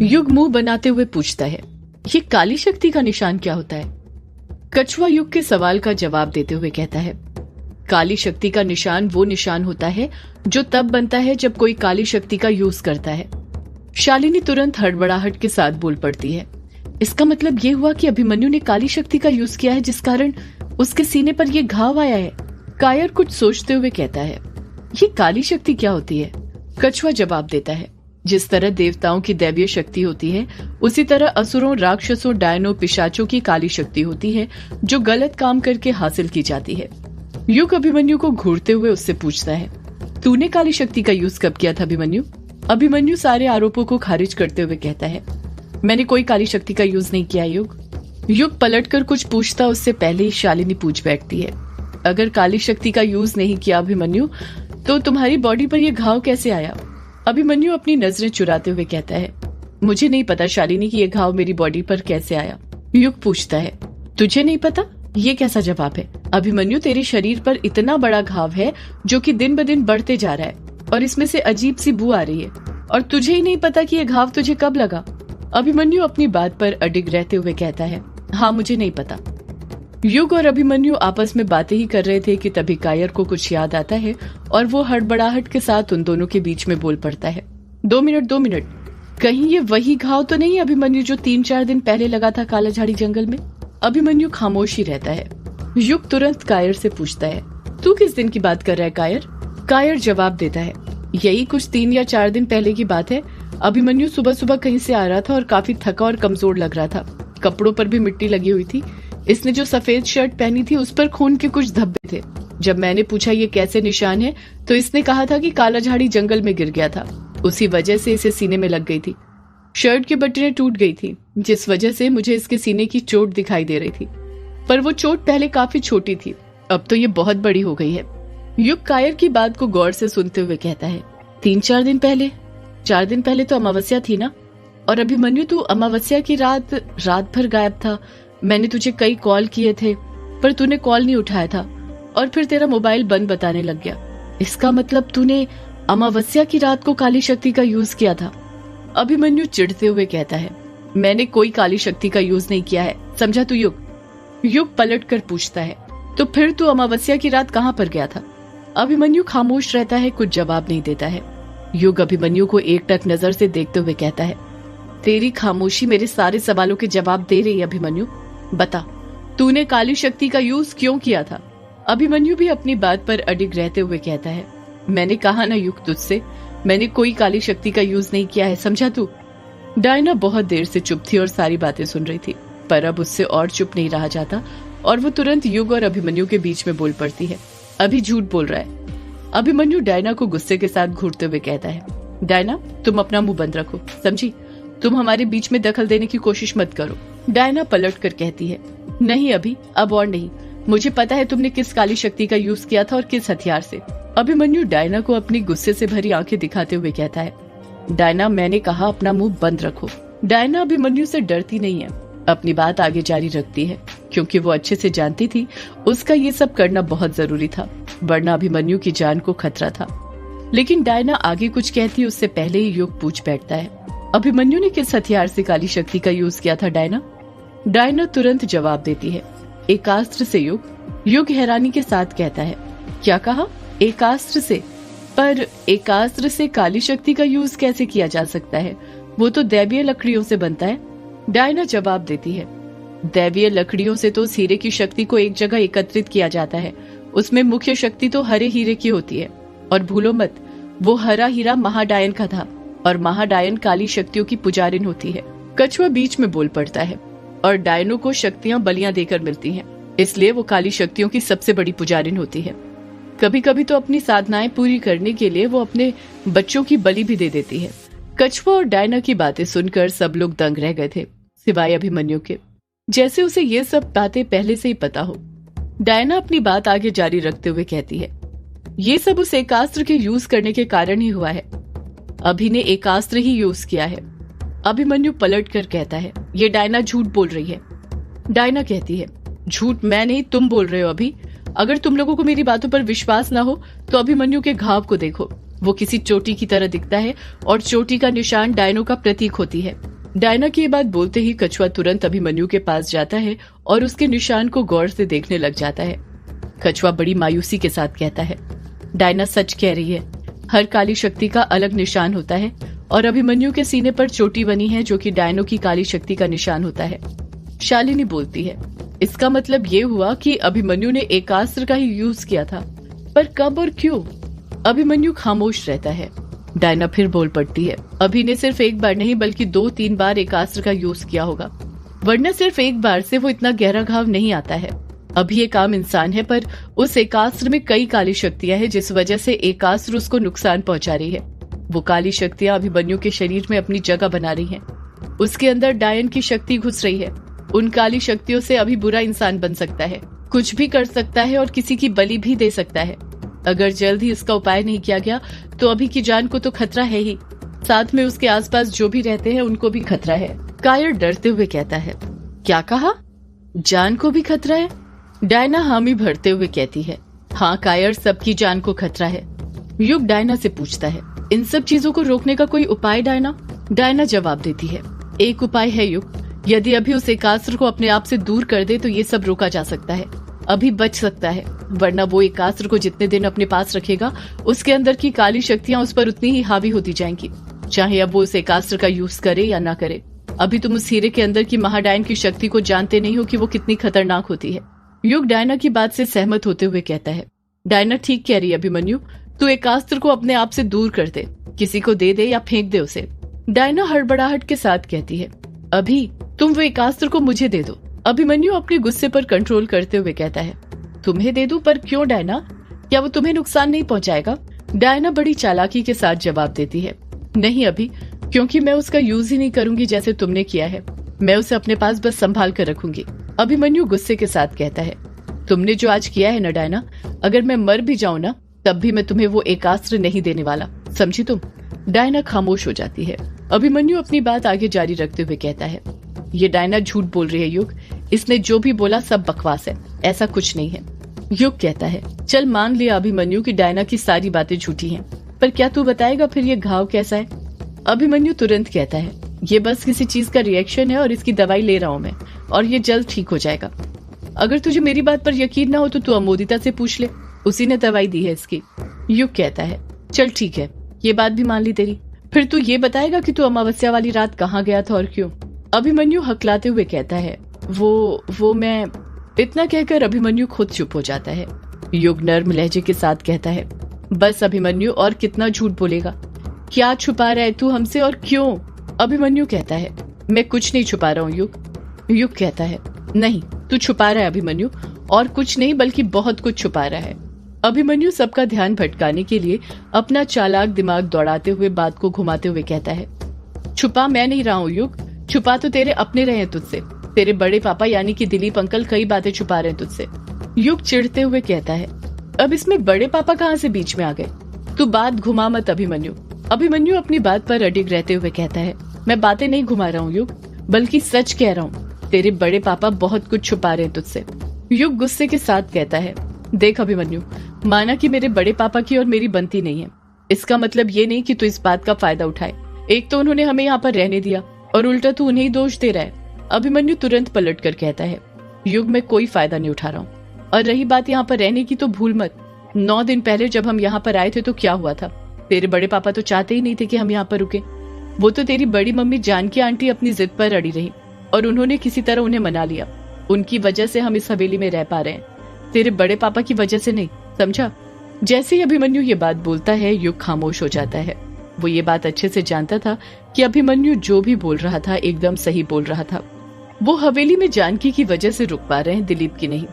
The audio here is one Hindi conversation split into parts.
युग मुंह बनाते हुए पूछता है, ये काली शक्ति का निशान क्या होता है? कछुआ युग के सवाल का जवाब देते हुए कहता है, काली शक्ति का निशान वो निशान होता है जो तब बनता है जब कोई काली शक्ति का यूज करता है। शालिनी तुरंत हड़बड़ाहट के साथ बोल पड़ती है, इसका मतलब ये हुआ कि अभिमन्यु ने काली शक्ति का यूज किया है, जिस कारण उसके सीने पर यह घाव आया है। कायर कुछ सोचते हुए कहता है, ये काली शक्ति क्या होती है? कछुआ जवाब देता है, जिस तरह देवताओं की दैवीय शक्ति होती है, उसी तरह असुरों, राक्षसों, डायनों, पिशाचों की काली शक्ति होती है जो गलत काम करके हासिल की जाती है। युग अभिमन्यु को घूरते हुए उससे पूछता है, तूने काली शक्ति का यूज कब किया था अभिमन्यु? अभिमन्यु सारे आरोपों को खारिज करते हुए कहता है, मैंने कोई काली शक्ति का यूज नहीं किया। युग पलटकर कुछ पूछता उससे पहले ही शालिनी पूछ बैठती है, अगर काली शक्ति का यूज नहीं किया अभिमन्यु, तो तुम्हारी बॉडी पर यह घाव कैसे आया? अभिमन्यु अपनी नजरें चुराते हुए कहता है, मुझे नहीं पता शालिनी कि यह घाव मेरी बॉडी पर कैसे आया। युग पूछता है, तुझे नहीं पता? ये कैसा जवाब है? अभिमन्यु, तेरे शरीर पर इतना बड़ा घाव है जो कि दिन ब दिन बढ़ते जा रहा है और इसमें से अजीब सी बू आ रही है, और तुझे ही नहीं पता कि यह घाव तुझे कब लगा? अभिमन्यु अपनी बात पर अडिग रहते हुए कहता है, हाँ मुझे नहीं पता। युग और अभिमन्यु आपस में बातें ही कर रहे थे कि तभी कायर को कुछ याद आता है और वो हड़बड़ाहट के साथ उन दोनों के बीच में बोल पड़ता है, 2 मिनट, कहीं ये वही घाव तो नहीं अभिमन्यु जो 3-4 दिन पहले लगा था कालाझाड़ी जंगल में? अभिमन्यु खामोश ही रहता है। युग तुरंत कायर से पूछता है, तू किस दिन की बात कर रहा है कायर? कायर जवाब देता है, यही कुछ 3 या 4 दिन पहले की बात है। अभिमन्यु सुबह सुबह कहीं से आ रहा था और काफी थका और कमजोर लग रहा था। कपड़ों पर भी मिट्टी लगी हुई थी। इसने जो सफेद शर्ट पहनी थी उस पर खून के कुछ धब्बे थे। जब मैंने पूछा ये कैसे निशान है, तो इसने कहा था कि कालाझाड़ी जंगल में गिर गया था, उसी वजह से इसे सीने में लग गई थी। शर्ट की बटनें टूट गई थी, जिस वजह से मुझे इसके सीने की चोट दिखाई दे रही थी, पर वो चोट पहले काफी छोटी थी, अब तो ये बहुत बड़ी हो गई है। युग कायर की बात को गौर से सुनते हुए कहता है, 3-4 दिन पहले? 4 दिन पहले तो अमावस्या थी ना? और अभिमन्यु, तू अमावस्या की रात भर गायब था। मैंने तुझे कई कॉल किए थे पर तूने कॉल नहीं उठाया था, और फिर तेरा मोबाइल बंद बताने लग गया। इसका मतलब तूने अमावस्या की रात को काली शक्ति का यूज किया था। अभिमन्यु चिढ़ते हुए कहता है, मैंने कोई काली शक्ति का यूज नहीं किया है, समझा तू? युग पलट कर पूछता है, तो फिर तू अमावस्या की रात कहाँ पर गया था? अभिमन्यु खामोश रहता है, कुछ जवाब नहीं देता है। युग अभिमन्यु को एकटक नजर से देखते हुए कहता है, तेरी खामोशी मेरे सारे सवालों के जवाब दे रही है अभिमन्यु। बता, तूने काली शक्ति का यूज क्यों किया था? अभिमन्यु भी अपनी बात पर अडिग रहते हुए कहता है, मैंने कहा ना युग तुझसे, मैंने कोई काली शक्ति का यूज नहीं किया है, समझा तू? डायना बहुत देर से चुप थी और सारी बातें सुन रही थी, पर अब उससे और चुप नहीं रहा जाता और वो तुरंत युग और अभिमन्यु के बीच में बोल पड़ती है, अभी झूठ बोल रहा है। अभिमन्यु डायना को गुस्से के साथ घूरते हुए कहता है, डायना, तुम अपना मुंह बंद रखो, समझी? तुम हमारे बीच में दखल देने की कोशिश मत करो। डायना पलट कर कहती है, नहीं अभी, अब और नहीं, मुझे पता है तुमने किस काली शक्ति का यूज किया था और किस हथियार से। अभिमन्यु डायना को अपनी गुस्से से भरी आंखें दिखाते हुए कहता है, डायना, मैंने कहा अपना मुंह बंद रखो। डायना अभिमन्यु से डरती नहीं है, अपनी बात आगे जारी रखती है, क्योंकि वो अच्छे से जानती थी उसका ये सब करना बहुत जरूरी था, वरना अभिमन्यु की जान को खतरा था। लेकिन डायना आगे कुछ कहती उससे पहले ही युग पूछ बैठता है, अभिमन्यु ने किस हथियार से काली शक्ति का यूज किया था डायना? डायना तुरंत जवाब देती है, एकास्त्र से। युग हैरानी के साथ कहता है, क्या कहा? एकास्त्र से? पर एकास्त्र से काली शक्ति का यूज कैसे किया जा सकता है? वो तो दैवीय लकड़ियों से बनता है। डायना जवाब देती है, दैवीय लकड़ियों से तो उस हीरे की शक्ति को एक जगह एकत्रित किया जाता है, उसमें मुख्य शक्ति तो हरे हीरे की होती है, और भूलो मत, वो हरा हीरा महाडायन का था, और महाडायन काली शक्तियों की पुजारिन होती है। कछुआ बीच में बोल पड़ता है, और डायनों को शक्तियां बलियां देकर मिलती हैं, इसलिए वो काली शक्तियों की सबसे बड़ी पुजारिन होती है। कभी कभी तो अपनी साधनाएं पूरी करने के लिए वो अपने बच्चों की बलि भी दे देती है। कछुआ और डायना की बातें सुनकर सब लोग दंग रह गए थे, सिवाय अभिमन्यु के, जैसे उसे ये सब बातें पहले से ही पता हो। डायना अपनी बात आगे जारी रखते हुए कहती है, ये सब उस एकास्त्र के यूज करने के कारण ही हुआ है। अभी ने एकास्त्र ही यूज किया है। अभिमन्यु पलट कर कहता है, ये डायना झूठ बोल रही है। डायना कहती है, झूठ मैं नहीं, तुम बोल रहे हो। अगर तुम लोगों को मेरी बातों पर विश्वास ना हो तो अभिमन्यु के घाव को देखो, वो किसी चोटी की तरह दिखता है और चोटी का निशान डायनो का प्रतीक होती है। डायना की ये बात बोलते ही कछुआ तुरंत अभिमन्यु के पास जाता है और उसके निशान को गौर से देखने लग जाता है। कछुआ बड़ी मायूसी के साथ कहता है, डायना सच कह रही है, हर काली शक्ति का अलग निशान होता है और अभिमन्यु के सीने पर चोटी बनी है जो कि डायनो की काली शक्ति का निशान होता है। शालिनी बोलती है, इसका मतलब ये हुआ कि अभिमन्यु ने एकास्त्र का ही यूज किया था, पर कब और क्यों? अभिमन्यु खामोश रहता है। डायना फिर बोल पड़ती है, अभी ने सिर्फ एक बार नहीं बल्कि 2-3 बार एकास्त्र का यूज किया होगा, वरना सिर्फ एक बार से वो इतना गहरा घाव नहीं आता है। अभी एक आम इंसान है पर उस एकास्त्र में कई काली शक्तियां हैं जिस वजह से एकास्त्र उसको नुकसान पहुंचा रही है। वो काली शक्तियां अभिमन्यु के शरीर में अपनी जगह बना रही हैं। उसके अंदर डायन की शक्ति घुस रही है। उन काली शक्तियों से अभी बुरा इंसान बन सकता है, कुछ भी कर सकता है और किसी की बलि भी दे सकता है। अगर जल्द ही इसका उपाय नहीं किया गया तो अभी की जान को तो खतरा है ही, साथ में उसके आसपास जो भी रहते हैं उनको भी खतरा है। कायर डरते हुए कहता है, क्या कहा? जान को भी खतरा है? डायना हामी भरते हुए कहती है, हाँ कायर, सबकी जान को खतरा है। युग डायना से पूछता है, इन सब चीजों को रोकने का कोई उपाय डायना? डायना जवाब देती है, एक उपाय है युग, यदि अभी उस एकास्त्र को अपने आप से दूर कर दे तो ये सब रोका जा सकता है, अभी बच सकता है, वरना वो एकास्त्र को जितने दिन अपने पास रखेगा उसके अंदर की काली शक्तियां उस पर उतनी ही हावी होती जाएंगी, चाहे अब वो उस एकास्त्र का यूज करे या ना करे। अभी तुम उस हीरे के अंदर की महाडायन की शक्ति को जानते नहीं हो कि वो कितनी खतरनाक होती है। युग डायना की बात से सहमत होते हुए कहता है, डायना ठीक कह रही है अभिमन्यु, तू एकास्त्र को अपने आप से दूर कर दे, किसी को दे दे या फेंक दे उसे। डायना हड़बड़ाहट के साथ कहती है, अभी तुम वो एकास्त्र को मुझे दे दो। अभिमन्यु अपने गुस्से पर कंट्रोल करते हुए कहता है, तुम्हें दे दूं? पर क्यों डायना, क्या वो तुम्हें नुकसान नहीं पहुंचाएगा? डायना बड़ी चालाकी के साथ जवाब देती है, नहीं अभी, क्योंकि मैं उसका यूज ही नहीं करूंगी जैसे तुमने किया है, मैं उसे अपने पास बस संभाल कर रखूंगी। अभिमन्यु गुस्से के साथ कहता है, तुमने जो आज किया है ना डायना, अगर मैं मर भी जाऊं ना तब भी मैं तुम्हें वो एकास्त्र नहीं देने वाला, समझी तुम? डायना खामोश हो जाती है। अभिमन्यु अपनी बात आगे जारी रखते हुए कहता है, ये डायना झूठ बोल रही है युग, इसने जो भी बोला सब बकवास है, ऐसा कुछ नहीं है। युग कहता है, चल मान लिया अभिमन्यु की डायना की सारी बातें झूठी हैं, पर क्या तू बताएगा फिर ये घाव कैसा है? अभिमन्यु तुरंत कहता है, ये बस किसी चीज का रिएक्शन है और इसकी दवाई ले रहा हूँ मैं, और ये जल्द ठीक हो जाएगा। अगर तुझे मेरी बात पर यकीन ना हो तो तू अमोदिता से पूछ ले, उसी ने दवाई दी है इसकी। युग कहता है, चल ठीक है, ये बात भी मान ली तेरी, फिर तू ये बताएगा कि तू अमावस्या वाली रात कहाँ गया था और क्यों? अभिमन्यु हकलाते हुए कहता है, वो मैं। इतना कहकर अभिमन्यु खुद चुप हो जाता है। युग नर्म लहजे के साथ कहता है, बस अभिमन्यु, और कितना झूठ बोलेगा? क्या छुपा रहा है तू हमसे और क्यों? अभिमन्यु कहता है, मैं कुछ नहीं छुपा रहा हूँ युग। युग कहता है, नहीं तू छुपा रहा है अभिमन्यु, और कुछ नहीं बल्कि बहुत कुछ छुपा रहा है। अभिमन्यु सबका ध्यान भटकाने के लिए अपना चालाक दिमाग दौड़ाते हुए बात को घुमाते हुए कहता है, छुपा मैं नहीं रहा हूँ युग, छुपा तो तेरे अपने रहे हैं तुझसे, तेरे बड़े पापा यानी कि दिलीप अंकल कई बातें छुपा रहे हैं तुझसे। युग चिढ़ते हुए कहता है, अब इसमें बड़े पापा कहाँ से बीच में आ गए? तू बात घुमा मत अभिमन्यु। अभिमन्यु अपनी बात पर अडिग रहते हुए कहता है, मैं बातें नहीं घुमा रहा हूँ युग, बल्कि सच कह रहा हूँ, तेरे बड़े पापा बहुत कुछ छुपा रहे हैं तुझसे। युग गुस्से के साथ कहता है, देख अभिमन्यु, माना कि मेरे बड़े पापा की और मेरी बनती नहीं है, इसका मतलब ये नहीं कि तू इस बात का फायदा उठाए। एक तो उन्होंने हमें यहाँ पर रहने दिया और उल्टा तू उन्हें ही दोष दे रहा है। अभिमन्यु तुरंत पलट कर कहता है, युग में कोई फायदा नहीं उठा रहा हूँ, और रही बात यहाँ पर रहने की तो भूल मत, 9 दिन पहले जब हम यहाँ पर आए थे तो क्या हुआ था? तेरे बड़े पापा तो चाहते ही नहीं थे कि हम यहाँ पर रुके, वो तो तेरी बड़ी मम्मी जानकी आंटी अपनी जिद पर अड़ी रही और उन्होंने किसी तरह उन्हें मना लिया। उनकी वजह से हम इस हवेली में रह पा रहे हैं, तेरे बड़े पापा की वजह से नहीं, समझा? जैसे ही अभिमन्यु ये बात बोलता है युग खामोश हो जाता है। वो ये बात अच्छे से जानता था कि अभिमन्यु जो भी बोल रहा था एकदम सही बोल रहा था। वो हवेली में जानकी की वजह से रुक पा रहे हैं, दिलीप की नहीं।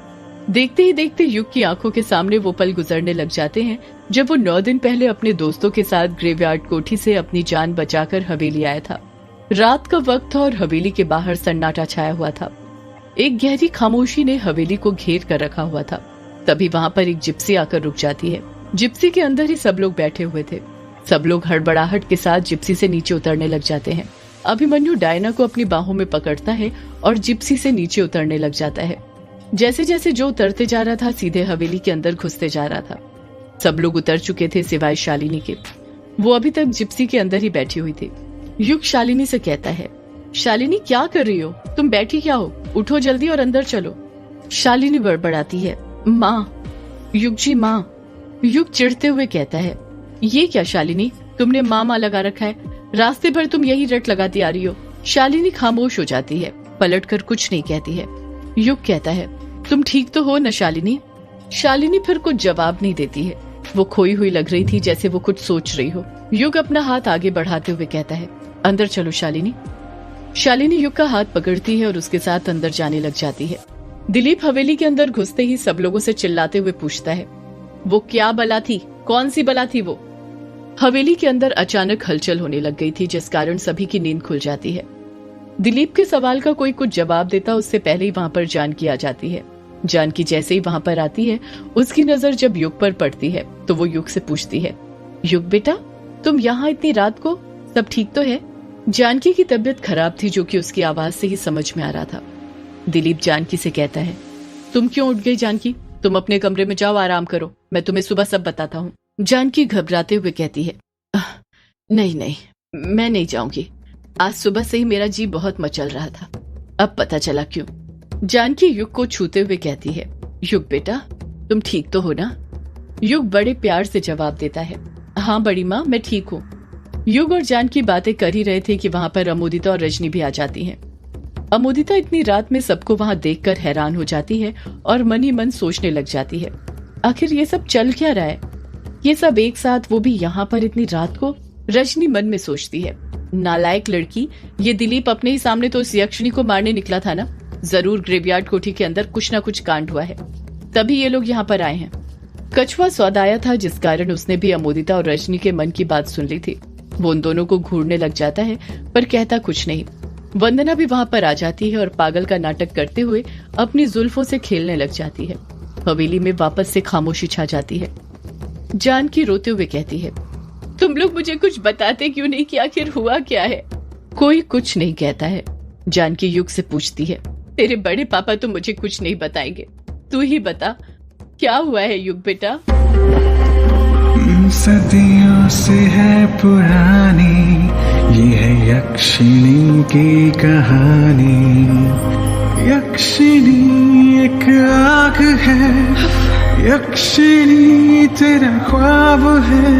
देखते ही देखते युग की आंखों के सामने वो पल गुजरने लग जाते हैं जब वो 9 दिन पहले अपने दोस्तों के साथ ग्रेवयार्ड कोठी से अपनी जान बचाकर हवेली आया था। रात का वक्त था और हवेली के बाहर सन्नाटा छाया हुआ था। एक गहरी खामोशी ने हवेली को घेर कर रखा हुआ था। तभी वहाँ पर एक जिप्सी आकर रुक जाती है। जिप्सी के अंदर ही सब लोग बैठे हुए थे। सब लोग हड़बड़ाहट के साथ जिप्सी से नीचे उतरने लग जाते हैं। अभिमन्यु डायना को अपनी बाहों में पकड़ता है और जिप्सी से नीचे उतरने लग जाता है। जैसे जैसे जो उतरते जा रहा था सीधे हवेली के अंदर घुसते जा रहा था। सब लोग उतर चुके थे सिवाय शालिनी के। वो अभी तक जिप्सी के अंदर ही बैठी हुई थी। युग शालिनी से कहता है, शालिनी क्या कर रही हो? तुम बैठी क्या हो? उठो जल्दी और अंदर चलो। शालिनी बड़बड़ाती है, माँ। युग जी माँ। युग चिढ़ते हुए कहता है, ये क्या शालिनी, तुमने माँ लगा रखा है, रास्ते भर तुम यही रट लगाती आ रही हो। शालिनी खामोश हो जाती है, पलटकर कुछ नहीं कहती है। युग कहता है, तुम ठीक तो हो न शालिनी? शालिनी फिर कुछ जवाब नहीं देती है। वो खोई हुई लग रही थी, जैसे वो कुछ सोच रही हो। युग अपना हाथ आगे बढ़ाते हुए कहता है, अंदर चलो शालिनी। शालिनी युग का हाथ पकड़ती है और उसके साथ अंदर जाने लग जाती है। दिलीप हवेली के अंदर घुसते ही सब लोगों से चिल्लाते हुए पूछता है, वो क्या बला थी? कौन सी बला थी वो? हवेली के अंदर अचानक हलचल होने लग गई थी, जिस कारण सभी की नींद खुल जाती है। दिलीप के सवाल का कोई कुछ जवाब देता उससे पहले ही वहां पर जानकी आ जाती है। जानकी जैसे ही वहां पर आती है, उसकी नजर जब युग पर पड़ती है तो वो युग से पूछती है, युग बेटा, तुम यहाँ इतनी रात को, सब ठीक तो है? जानकी की तबीयत खराब थी, जो कि उसकी आवाज से ही समझ में आ रहा था। दिलीप जानकी से कहता है, तुम क्यों उठ गई जानकी? तुम अपने कमरे में जाओ, आराम करो, मैं तुम्हें सुबह सब बताता हूँ। जानकी घबराते हुए कहती है, नहीं नहीं, मैं नहीं जाऊंगी। आज सुबह से ही मेरा जी बहुत मचल रहा था, अब पता चला क्यों। जानकी युग को छूते हुए कहती है, युग बेटा, तुम ठीक तो हो ना? युग बड़े प्यार से जवाब देता है, हाँ बड़ी माँ, मैं ठीक हूँ। युग और जानकी बातें कर ही रहे थे कि वहां पर अमोदिता और रजनी भी आ जाती हैं। अमोदिता इतनी रात में सबको वहां देखकर हैरान हो जाती है और मन ही मन सोचने लग जाती है, आखिर ये सब चल क्या रहा है? ये सब एक साथ, वो भी यहाँ पर इतनी रात को? रजनी मन में सोचती है, नालायक लड़की, ये दिलीप अपने ही सामने तो उस यक्षिणी को मारने निकला था ना। जरूर ग्रेवयार्ड कोठी के अंदर कुछ ना कुछ कांड हुआ है, तभी ये लोग यहाँ पर आए हैं। कछुआ सौदाया था, जिस कारण उसने भी अमोदिता और रजनी के मन की बात सुन ली थी। वो उन दोनों को घूरने लग जाता है, पर कहता कुछ नहीं। वंदना भी वहां पर आ जाती है और पागल का नाटक करते हुए अपनी जुल्फों से खेलने लग जाती है। हवेली में वापस से खामोशी छा जाती है। जानकी रोते हुए कहती है, तुम लोग मुझे कुछ बताते क्यों नहीं कि आखिर हुआ क्या है? कोई कुछ नहीं कहता है। जानकी युग से पूछती है, तेरे बड़े पापा तो मुझे कुछ नहीं बताएंगे, तू ही बता, क्या हुआ है युग बेटा? सदियों से है पुरानी ये है यक्षिणी की कहानी। यक्षिणी एक आग है, यक्षिणी तेरा ख्वाब है।